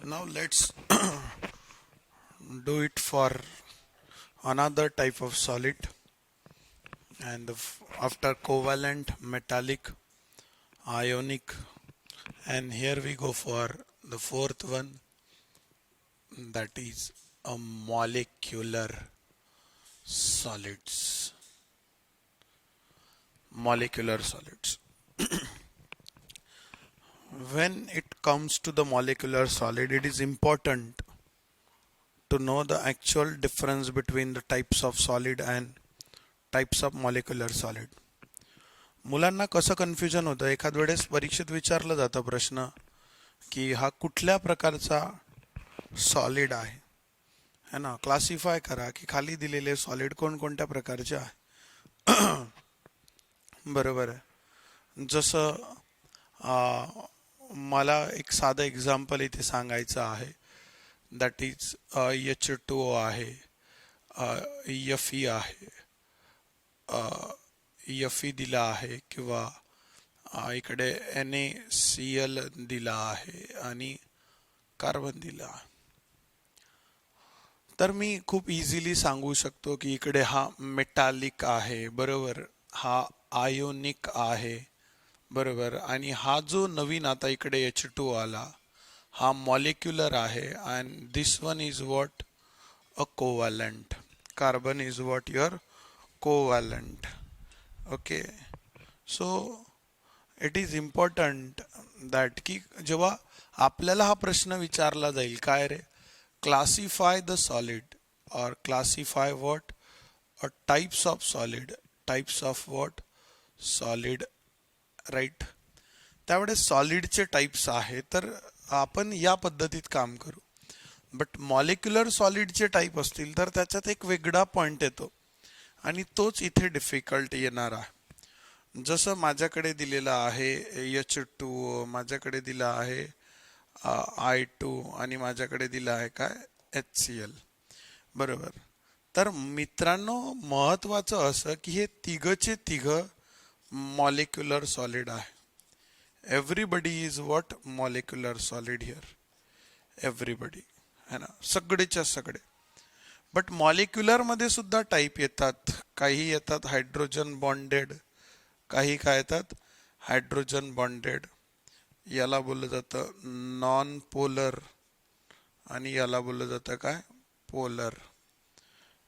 Now let's do it for another type of solid, and after covalent, metallic, ionic, and here we go for the fourth one, that is a molecular solids. Molecular solids. When it comes to the molecular solid, it is important to know the actual difference between the types of solid and types of molecular solid. मुलांना कसं confusion होतं, एखाद वेळेस परीक्षेत विचारलं जातं प्रश्न की हा कुठल्या प्रकारचा सॉलिड आहे, है ना. क्लासिफाय करा की खाली दिलेले सॉलिड कोणकोणत्या प्रकारचे आहे. बरोबर आहे. जसं मला एक साधं एक्झाम्पल इथे सांगायचं आहे, दॅट इज H2O आहे, Fe आहे, Fe दिला आहे, किंवा इकडे NaCl दिला आहे आणि कार्बन दिला आहे. तर मी खूप इझिली सांगू शकतो की इकडे हा मेटालिक आहे, बरोबर, हा आयोनिक आहे, बरोबर, आणि हा जो नवीन आता इकडे H2 आला हा मॉलिक्युलर आहे, and this one is what, a covalent. Carbon is what, your covalent. Okay. So it is important that की जेव्हा आपल्याला हा प्रश्न विचारला जाईल, काय रे, क्लासिफाय द सॉलिड और classify what, types of solid, types of what, solid, right. त्यावेळेस सॉलिडचे टाइप्स आहे, तर आपण या पद्धतीत काम करू. बट मॉलिक्युलर सॉलिडचे टाईप असतील तर त्याच्यात एक वेगळा पॉइंट येतो आणि तोच इथे डिफिकल्ट येणार आहे. जसं माझ्याकडे दिलेला आहे H2O, माझ्याकडे दिला आहे I2 आणि माझ्याकडे दिला आहे काय, HCl, बरोबर. तर मित्रांनो, महत्वाचं असं की हे तिघचे तिघ मॉलिक्युलर सॉलिड आहे. Everybody is what, molecular solid here, everybody, है ना, सगळेच्या सगळे. बट मॉलिक्युलर मध्ये सुद्धा टाईप येतात. काही येतात हायड्रोजन बॉन्डेड, काही काय येतात हायड्रोजन बॉन्डेड, याला बोललं जातं नॉन पोलर, आणि याला बोललं जातं काय, पोलर,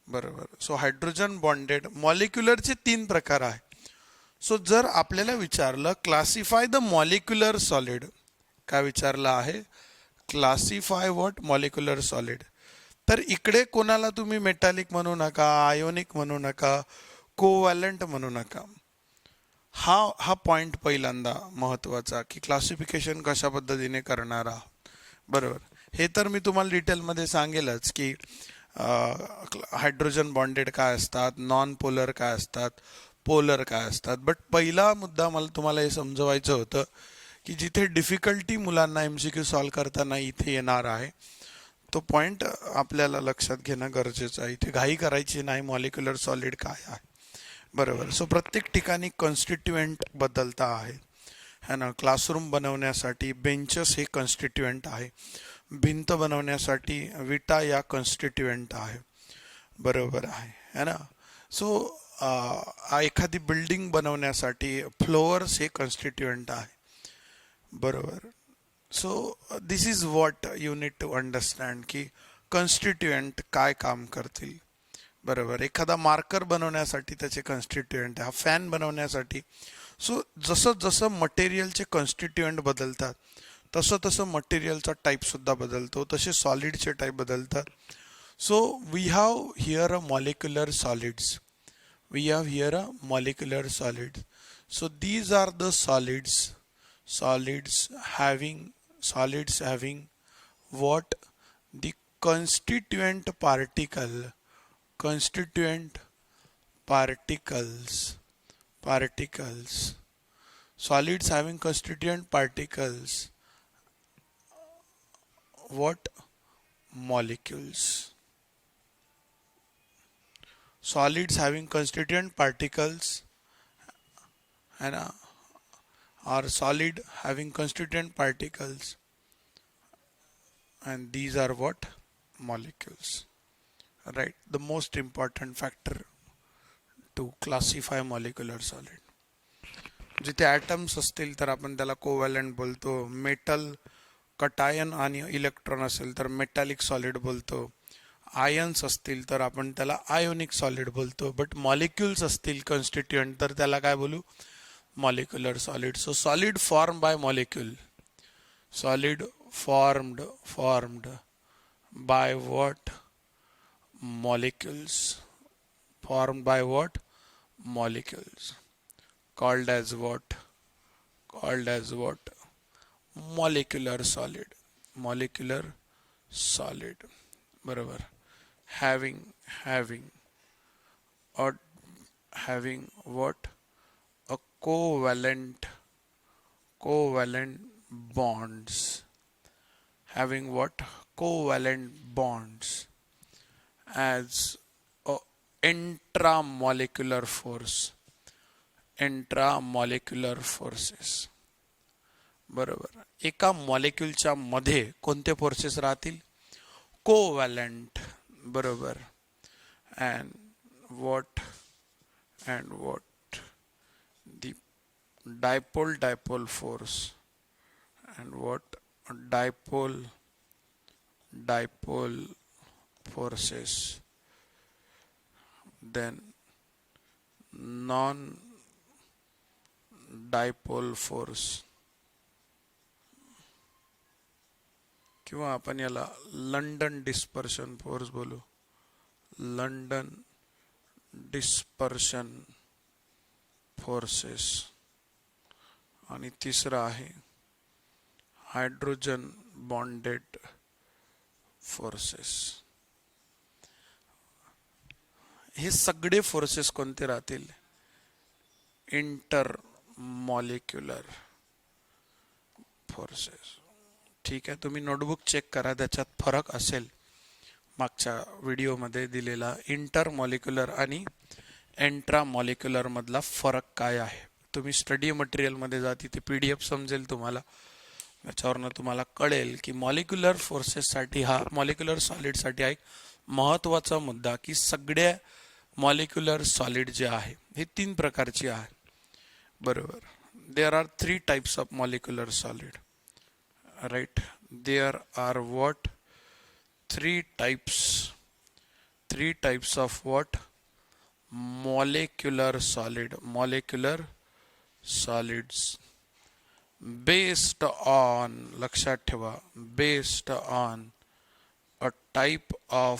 बरोबर. सो हायड्रोजन बॉन्डेड मॉलिक्युलरचे 3 प्रकार आहे. सो जर आपल्याला विचारलं क्लासिफाय द मॉलिक्युलर सॉलिड, काय विचारलं आहे, क्लासिफाय व्हॉट, मॉलिक्युलर सॉलिड, तर इकडे कोणाला तुम्ही मेटालिक म्हणू नका, आयोनिक म्हणू नका, कोव्हॅलंट म्हणू नका. हा पॉइंट पहिल्यांदा महत्वाचा की क्लासिफिकेशन कशा पद्धतीने करणार आहात, बरोबर. हे तर मी तुम्हाला डिटेलमध्ये सांगेलच की हायड्रोजन बॉन्डेड काय असतात, नॉन पोलर काय असतात, पोलर काय असतात. बट पहिला मुद्दा मला तुम्हाला हे समजवायचं होतं की जिथे डिफिकल्टी मुलांना MCQ सॉल्व करताना इथे येणार आहे, तो पॉइंट आपल्याला लक्षात घेणं गरजेचं आहे. इथे घाई करायची नाही, मॉलिक्युलर सॉलिड काय आहे, बरोबर. सो प्रत्येक ठिकाणी कॉन्स्टिट्युएंट बदलता आहे, है ना. क्लासरूम बनवण्यासाठी बेंचेस हे कॉन्स्टिट्युएंट आहे, भिंत बनवण्यासाठी विटा या कॉन्स्टिट्युएंट आहे, बरोबर आहे, है ना. सो एखादी बिल्डिंग बनवण्यासाठी फ्लोअर्स हे कॉन्स्टिट्युएंट आहे, बरोबर. So this is what you need to understand की कॉन्स्टिट्युएंट काय काम करतील, बरोबर. एखादा मार्कर बनवण्यासाठी त्याचे कॉन्स्टिट्युएंट, हा फॅन बनवण्यासाठी. सो जसं जसं मटेरियलचे कॉन्स्टिट्युएंट बदलतात तसं तसं मटेरियलचा टाईप सुद्धा बदलतो, तसे सॉलिडचे टाईप बदलतात. So we have here a molecular solids, we have here a molecular solid. So these are the solids having what, the constituent particles, solids having constituent particles, what, molecules. Solids having constituent particles and or solid having constituent particles and these are what? Molecules. Right? The most important factor to classify molecular solid. जिथे atoms असतील तर आपण त्याला covalent बोलतो. Metal cation आणि electron असेल तर metallic solid बोलतो. आयन्स असतील तर आपण त्याला आयोनिक सॉलिड बोलतो. बट मॉलिक्युल्स असतील कॉन्स्टिट्युएंट तर त्याला काय बोलू? Molecular solid. So solid form by molecule. Solid formed by what? Molecules. Formed by what? Molecules. Called as what? Called as what? Molecular solid. Molecular solid. बरोबर. Having or having what? A covalent bonds. Having what? Covalent bonds as a intramolecular force. Intramolecular forces. बरोबर. एका मॉलिक्यूलच्या मध्ये कोणते forces राहतील? Covalent. बरोबर. and what the dipole force and what? Dipole forces. Then non dipole force किंवा आपण याला London dispersion force बोलू. London dispersion forces. आणि तिसरा आहे हायड्रोजन बॉन्डेड फोर्सेस. हे सगळे फोर्सेस कोणते राहतील? Inter molecular forces. ठीक आहे, तुम्ही नोटबुक चेक करा, त्याच्यात फरक असेल मागच्या व्हिडिओमध्ये दिलेला. इंटर मॉलिक्युलर आणि एंट्रा मॉलिक्युलर मधला फरक काय आहे. तुम्ही स्टडी मटेरियलमध्ये जा, तिथे PDF समजेल तुम्हाला. त्याच्यावरनं तुम्हाला कळेल की मॉलिक्युलर फोर्सेससाठी हा मॉलिक्युलर सॉलिडसाठी हा एक महत्त्वाचा मुद्दा की सगळ्या मॉलिक्युलर सॉलिड जे आहे हे 3 प्रकारची आहे. बरोबर. There are 3 types of molecular solid. Right. There are what? 3 types of what? Molecular solid. Molecular solids based on, लक्षात ठेवा, based on a type of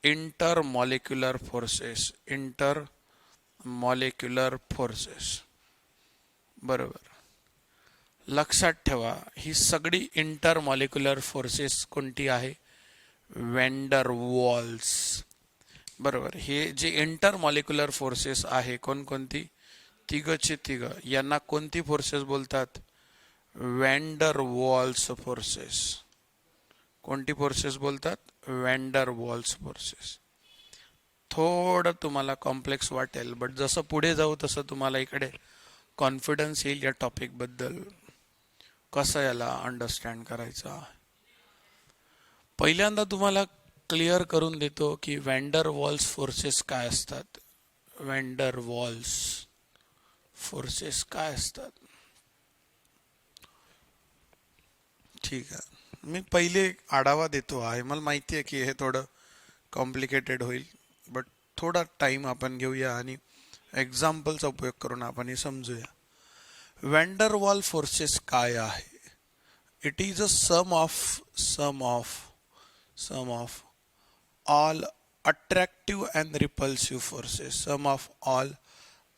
intermolecular forces. Intermolecular forces. बरोबर. लक्षात ठेवा ही सगळी इंटरमॉलिक्युलर फोर्सेस कोणती आहे? वॅन्डर वॉल्स. बरोबर. हे जे इंटरमॉलिक्युलर फोर्सेस आहे कोणकोणती? तिघचे तिघ. यांना कोणती फोर्सेस बोलतात? वॅन्डर वॉल्स फोर्सेस. कोणती फोर्सेस बोलतात? वॅन्डर वॉल्स फोर्सेस. थोडं तुम्हाला कॉम्प्लेक्स वाटेल, बट जसं पुढे जाऊ तसं तुम्हाला इकडे कॉन्फिडन्स येईल या टॉपिक बद्दल, कसं याला अंडरस्टँड करायचं. पहिल्यांदा तुम्हाला क्लिअर करून देतो की वॅन्डर वॉल्स फोर्सेस काय असतात. वॅन्डर वॉल्स फोर्सेस काय असतात? ठीक आहे, मी पहिले आढावा देतो आहे. मला माहिती आहे की हे थोडं कॉम्प्लिकेटेड होईल, बट थोडा टाइम आपण घेऊया आणि एक्झाम्पलचा उपयोग करून आपण हे समजूया. वॅन्डर वॉल फोर्सेस काय आहे? It is a sum of all attractive and repulsive forces. Sum of all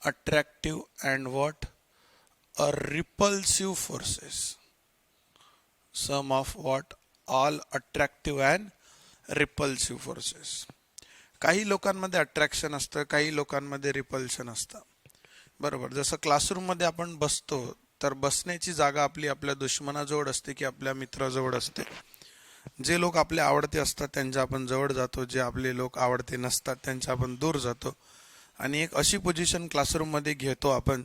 attractive and what? Repulsive forces. Sum of what? All attractive and repulsive forces. काही लोकांमध्ये अट्रॅक्शन असतं, काही लोकांमध्ये रिपल्शन असतं. बरोबर. जसं क्लासरूममध्ये आपण बसतो तर बसण्याची जागा आपली आपल्या दुश्मनाजवळ असते की आपल्या मित्राजवळ असते. जे लोक आपले आवडते असतात त्यांच्या आपण जवळ जातो, जे आपले लोक आवडते नसतात त्यांच्या आपण दूर जातो. आणि एक अशी पोझिशन क्लासरूममध्ये घेतो आपण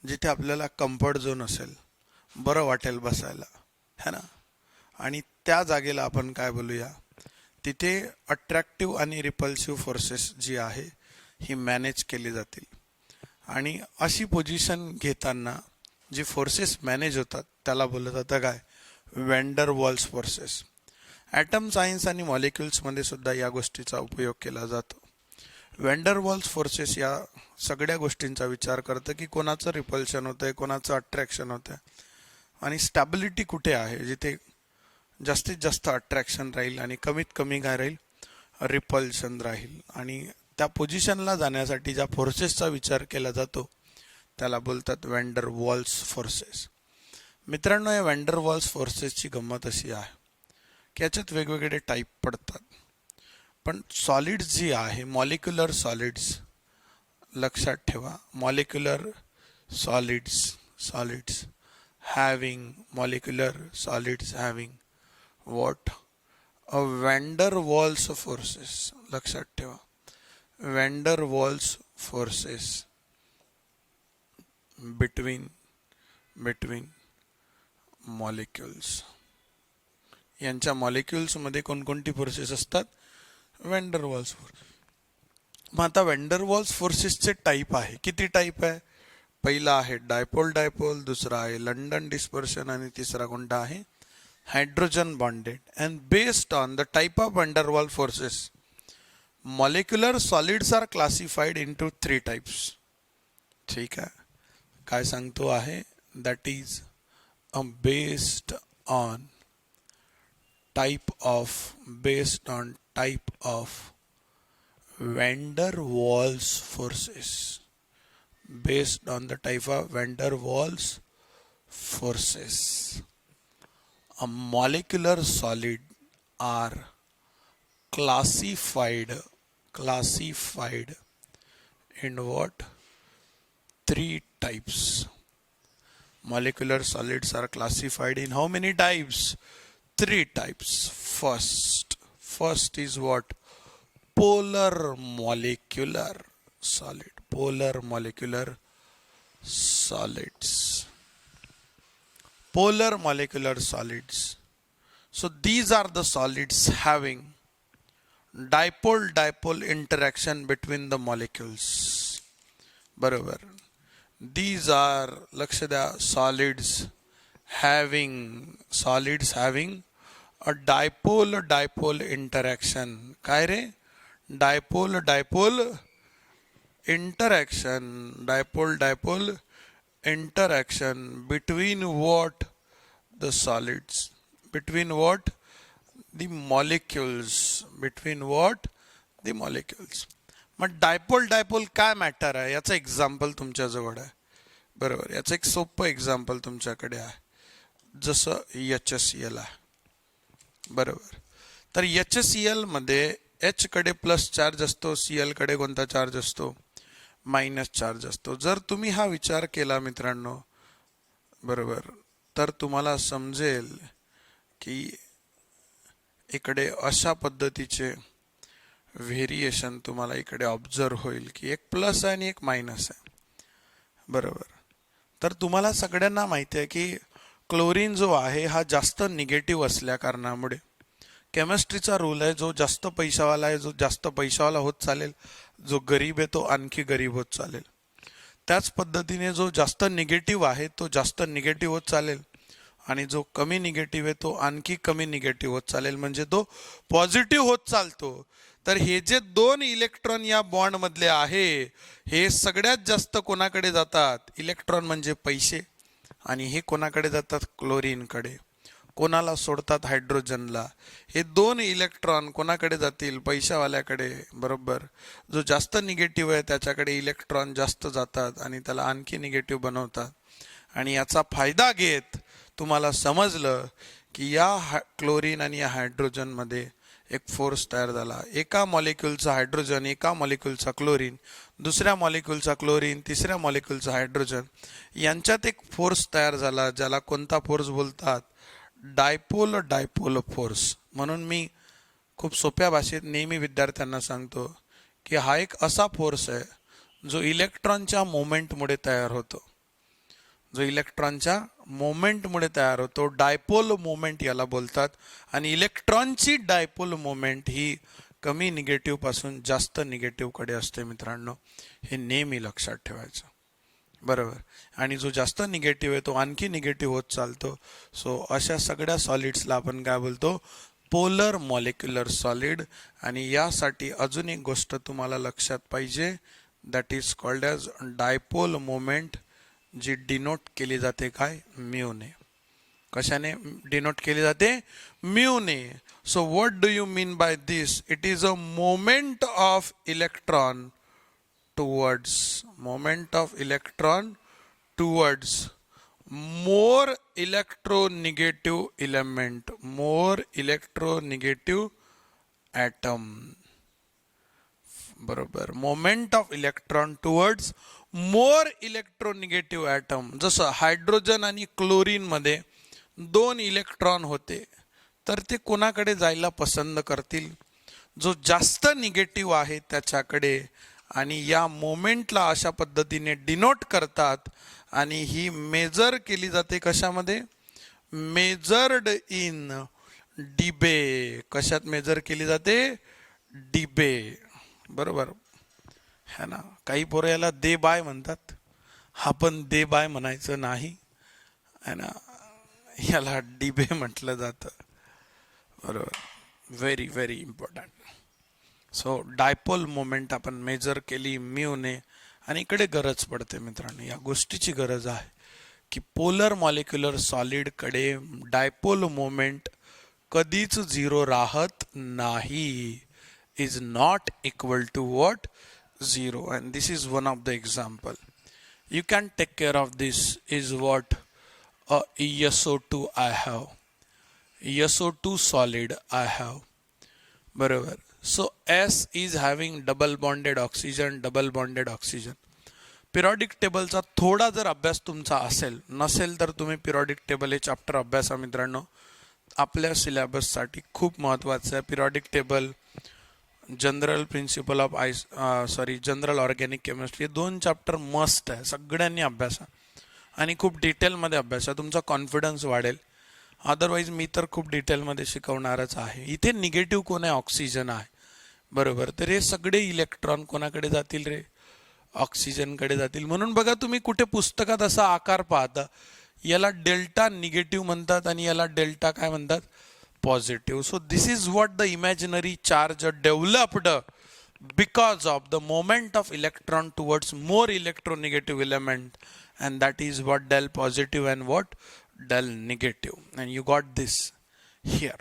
जिथे आपल्याला कम्फर्ट झोन असेल, बरं वाटेल बसायला, है ना. आणि त्या जागेला आपण काय बोलूया, तिथे अट्रॅक्टिव्ह आणि रिपल्सिव्ह फोर्सेस जी आहे ही मॅनेज केली जातील. आणि अशी पोझिशन घेताना जी फोर्सेस मॅनेज होतात त्याला बोललं जातं काय, वॅन्डर वॉल्स फोर्सेस. ॲटम सायन्स आणि मॉलिक्युल्समध्ये सुद्धा या गोष्टीचा उपयोग केला जातो. वॅन्डर वॉल्स फोर्सेस या सगळ्या गोष्टींचा विचार करतं की कोणाचं रिपल्शन होतं आहे, कोणाचं अट्रॅक्शन होतं आहे, आणि स्टॅबिलिटी कुठे आहे, जिथे जास्तीत जास्त अट्रॅक्शन राहील आणि कमीत कमी काय राहील, रिपल्शन राहील. आणि त्या पोझिशनला जाण्यासाठी ज्या फोर्सेसचा विचार केला जातो त्याला बोलतात वॅन्डर वॉल्स फोर्सेस. मित्रांनो, या वॅन्डर वॉल्स फोर्सेसची गंमत अशी आहे की याच्यात वेगवेगळे टाईप पडतात. पण सॉलिड्स जी आहे, मॉलिक्युलर सॉलिड्स, लक्षात ठेवा, molecular solids having, molecular solids having what, a van der Waals forces. लक्षात ठेवा, van der Waals forces between molecules. यांच्या मॉलिक्युल्समध्ये कोणकोणती फोर्सेस असतात, वॅन्डर वॉल्स फोर्स. मग आता वॅन्डर वॉल्स फोर्सेसचे टाईप आहे, किती टाईप आहे, पहिला आहे डायपोल, दुसरा आहे लंडन डिस्पर्शन आणि तिसरा कोणता आहे, hydrogen bonded. And based on the type of van der wall forces molecular solids are classified into 3 types. ठीक आहे, काय सांगतो आहे, that is based on type of van der Waals forces. Based on the type of van der Waals forces, a molecular solid are classified in what, 3 types. Molecular solids are classified in how many types, 3 types. First is what, polar molecular solids. Polar molecular solids. So these are the solids having dipole interaction between the molecules. बरोबर, these are, लक्ष द्या, solids having a dipole interaction. काय रे, dipole interaction between what, the solids, between what, the molecules, मग dipole काय matter आहे याचं example तुमच्याजवळ आहे. बरोबर, याचं एक सोपं एक्झाम्पल तुमच्याकडे आहे, जसं HCl आहे. बरोबर, तर HCl मध्ये H कडे प्लस चार्ज असतो, Cl कडे कोणता चार्ज असतो, मायनस चार्ज असतो. जर तुम्ही हा विचार केला मित्रांनो, बरोबर, तर तुम्हाला समजेल की इकडे अशा पद्धतीचे व्हेरिएशन तुम्हाला इकडे ऑब्झर्व होईल की एक प्लस आहे आणि एक मायनस आहे. बरोबर, तर तुम्हाला सगळ्यांना माहिती आहे की क्लोरीन जो आहे हा जास्त निगेटिव्ह असल्या कारणामुळे केमिस्ट्रीचा रूल आहे, जो जास्त पैशावाला आहे, जो जास्त पैशावाला होत चालेल, जो गरीब आहे तो आणखी गरीब होत चालेल. त्याच पद्धतीने जो जास्त निगेटिव्ह आहे तो जास्त निगेटिव्ह होत चालेल आणि जो कमी निगेटिव्ह आहे तो आणखी कमी निगेटिव्ह होत चालेल, म्हणजे तो पॉझिटिव्ह होत चालतो. तर हे जे 2 इलेक्ट्रॉन या बॉन्ड मधले आहे हे सगळ्यात जास्त कोणाकडे जातात, इलेक्ट्रॉन म्हणजे पैसे, आणि हे कोणाकडे जातात, क्लोरीनकडे. कोणाला सोडतात, हायड्रोजनला. हे 2 इलेक्ट्रॉन कोणाकडे जातील, पैशावाल्याकडे. बरोबर, जो जास्त निगेटिव्ह आहे त्याच्याकडे इलेक्ट्रॉन जास्त जातात आणि त्याला आणखी निगेटिव्ह बनवतात. आणि याचा फायदा घेत तुम्हाला समजलं की या क्लोरीन आणि या हायड्रोजन मध्ये एक फोर्स तयार झाला. एका मॉलिक्युलचा हायड्रोजन, एका मॉलिक्युलचा क्लोरीन, दुसऱ्या मॉलिक्युलचा क्लोरीन, तिसऱ्या मॉलिक्युलचा हायड्रोजन, यांच्यात एक फोर्स तयार झाला, ज्याला कोणता फोर्स बोलतात, डायपोल फोर्स. म्हणून मी खूप सोप्या भाषेत नेहमी विद्यार्थ्यांना सांगतो की हा एक असा फोर्स आहे जो इलेक्ट्रॉनच्या मोमेंटमुळे तयार होतो, जो इलेक्ट्रॉनच्या मोमेंटमुळे तयार होतो. डायपोल मोमेंट याला बोलतात. आणि इलेक्ट्रॉनची डायपोल मोमेंट ही कमी निगेटिव्ह पासून जास्त निगेटिव्ह कडे असते मित्रांनो. हे नेहमी लक्षात ठेवायचं. बरोबर. आणि जो जास्त निगेटिव्ह आहे तो आणखी निगेटिव्ह होत चालतो. सो अशा सगळ्या सॉलिड्सला आपण काय बोलतो? Polar molecular solid. आणि यासाठी अजून एक गोष्ट तुम्हाला लक्षात पाहिजे, that is called as dipole moment, जी डिनोट केली जाते काय? म्यूने. कशाने डिनोट केली जाते? म्यूने. So what do you mean by this? It is a moment of electron towards more electronegative element, more electronegative atom. बरोबर. Moment of electron towards more electronegative atom. जसं हायड्रोजन आणि क्लोरीन मध्ये 2 इलेक्ट्रॉन होते, तर ते कोणाकडे जायला पसंत करतील? जो जास्त निगेटिव्ह आहे त्याच्याकडे. आणि या मोमेंटला अशा पद्धतीने डिनोट करतात. आणि ही मेजर केली जाते कशामध्ये? Measured in debye. कशात मेजर केली जाते? डिबे. बरोबर है ना. काही पोरं याला दे बाय म्हणतात, आपण दे बाय म्हणायचं नाही है ना, याला डिबे म्हटलं जातं. बरोबर. Very very important. So dipole moment आपण मेजर केली म्यूने. आणि इकडे गरज पडते मित्रांनो, या गोष्टीची गरज आहे की पोलर मॉलिक्युलर सॉलिड कडे डायपोल मोमेंट कधीच 0 राहत नाही. is not equal to what? 0. And this is one of the example. You can take care of this. Is what? SO2 I have. SO2 solid I have. बरोबर. So S is having double bonded oxygen, double bonded oxygen. Periodic टेबलचा थोडा जर अभ्यास तुमचा असेल, नसेल तर तुम्ही पिरियडिक टेबल हे चॅप्टर अभ्यासा मित्रांनो. आपल्या सिलेबससाठी खूप महत्त्वाचं आहे periodic table. General principle of general organic chemistry, 2 chapter must आहे, सगळ्यांनी अभ्यासा. आणि खूप डिटेलमध्ये अभ्यासा, तुमचा कॉन्फिडन्स वाढेल. अदरवाईज मी तर खूप डिटेलमध्ये शिकवणारच आहे. इथे निगेटिव्ह कोण आहे? ऑक्सिजन आहे. बरोबर. तर हे सगळे इलेक्ट्रॉन कोणाकडे जातील रे? ऑक्सिजनकडे जातील. म्हणून बघा तुम्ही कुठे पुस्तकात असा आकार पाहता, याला डेल्टा निगेटिव्ह म्हणतात आणि याला डेल्टा काय म्हणतात? Positive. So this is what the imaginary charge developed because of the moment of electron towards more electronegative element, and that is what del positive and what del negative. And you got this here.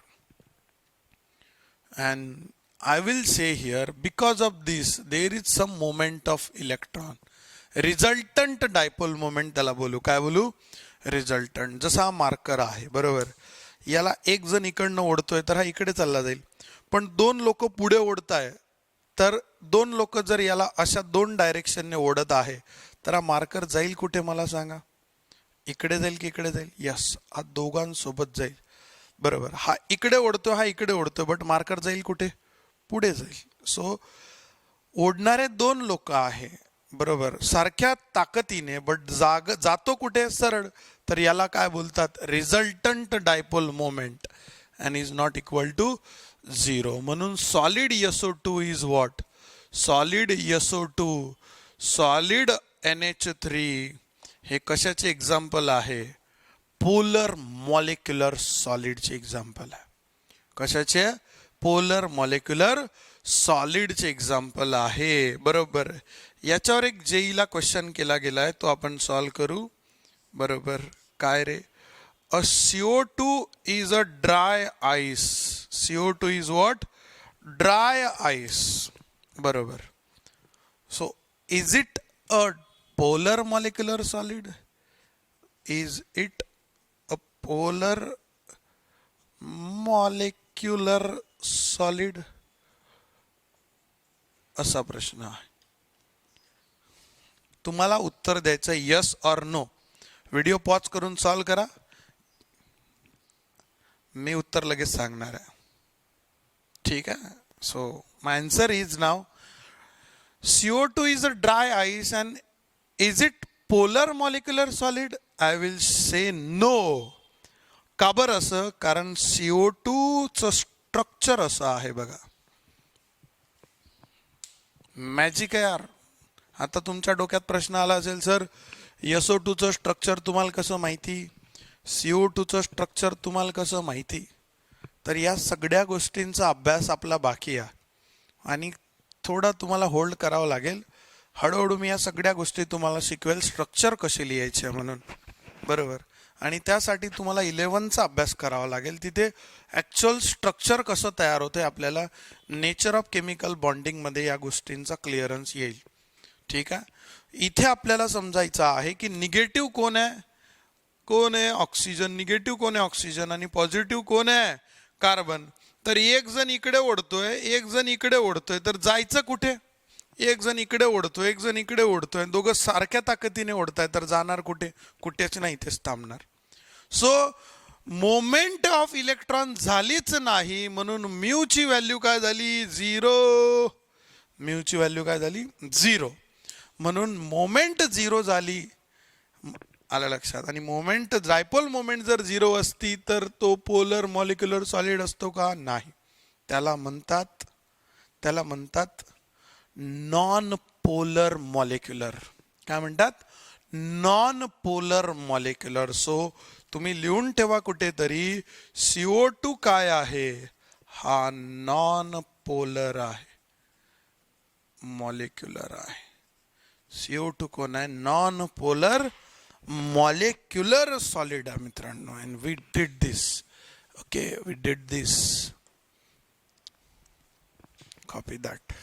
And I will say here, because of this there is some moment of electron, resultant dipole moment त्याला बोलू. काय बोलू? Resultant. जसा हा marker आहे बरोबर, याला एक जण इकडनं ओढतोय तर हा इकडे चालला जाईल. पण 2 लोक पुढे ओढताय, तर 2 लोक जर याला अशा 2 डायरेक्शनने ओढत आहे, तर हा मार्कर जाईल कुठे मला सांगा? इकडे जाईल की इकडे जाईल? यस, हा दोघांसोबत जाईल. बरोबर. हा इकडे ओढतो, हा इकडे ओढतो, बट मार्कर जाईल कुठे? पुढे जाईल. सो ओढणारे 2 लोक आहे बरोबर, सारख्या ताकदीने, बट जातो कुठे? सरळ. तर याला काय बोलतात? Resultant dipole moment. And is not equal to 0. म्हणून solid SO2 is what? Solid SO2, solid NH3 हे कशाचे एक्झाम्पल आहे? पोलर मॉलिक्युलर सॉलिडचे एक्झाम्पल आहे. कशाचे? पोलर मॉलिक्युलर सॉलिडचे एक्झाम्पल आहे. बरोबर. याच्यावर एक जेईला क्वेश्चन केला गेला आहे, तो आपण सॉल्व करू. बरोबर. काय रे? अ CO2 is a dry ice. CO2 is what? Dry ice. बरोबर. So is it a polar molecular solid? Is it a polar molecular solid? असा प्रश्न आहे. तुम्हाला उत्तर द्यायचं यस और नो. व्हिडिओ पॉज करून सॉल्व करा, मी उत्तर लगेच सांगणार आहे. ठीक आहे. So my answer is now CO2 is a dry ice and is it polar molecular solid? I will say no. का बरं असं? कारण CO2 चं स्ट्रक्चर असं आहे बघा. मॅजिक आहे यार. आता तुमच्या डोक्यात प्रश्न आला असेल, सर SO2 चं स्ट्रक्चर तुम्हाला कसं माहिती, CO2 चं स्ट्रक्चर तुम्हाला कसं माहिती? तर या सगळ्या गोष्टींचा अभ्यास आपला बाकी आहे आणि थोडा तुम्हाला होल्ड करावं लागेल. हळूहळू मी या सगळ्या गोष्टी तुम्हाला शिकवेल, स्ट्रक्चर कसे लिहायचे म्हणून, बरोबर. आणि त्यासाठी तुम्हाला 11चा अभ्यास करावा लागेल. तिथे ॲक्च्युअल स्ट्रक्चर कसं तयार होतं आपल्याला नेचर ऑफ केमिकल बॉन्डिंगमध्ये या गोष्टींचा क्लिअरन्स येईल. ठीक आहे. इथे आपल्याला समजायचं आहे की निगेटिव्ह कोण आहे, कोण आहे ऑक्सिजन, निगेटिव्ह कोण आहे ऑक्सिजन आणि पॉझिटिव्ह कोण आहे कार्बन. तर एक जण इकडे ओढतोय, एक जण इकडे ओढतोय, तर जायचं कुठे? एक जण इकडे ओढतोय, एक जण इकडे ओढतोय, दोघं सारख्या ताकदीने ओढताय, तर जाणार कुठे? कुठेच नाही, इथेच थांबणार. सो मोमेंट ऑफ इलेक्ट्रॉन झालीच नाही, म्हणून म्यूची व्हॅल्यू काय झाली? 0. म्यूची व्हॅल्यू काय झाली? 0. म्हणून मोमेंट 0 झाली. आलं लक्षात? आणि मोमेंट, डायपोल मोमेंट जर 0 असती तर तो पोलर मॉलिक्युलर सॉलिड असतो का? नाही. त्याला म्हणतात नॉन पोलर मॉलिक्युलर. काय म्हणतात? Non polar molecular. सो तुम्ही लिहून ठेवा कुठेतरी, CO2 काय आहे? हा नॉन पोलर आहे, मॉलिक्युलर आहे. CO2 कोण आहे? नॉन पोलर मॉलिक्युलर सॉलिड आहे मित्रांनो. And we did this. Okay, we did this. Copy that.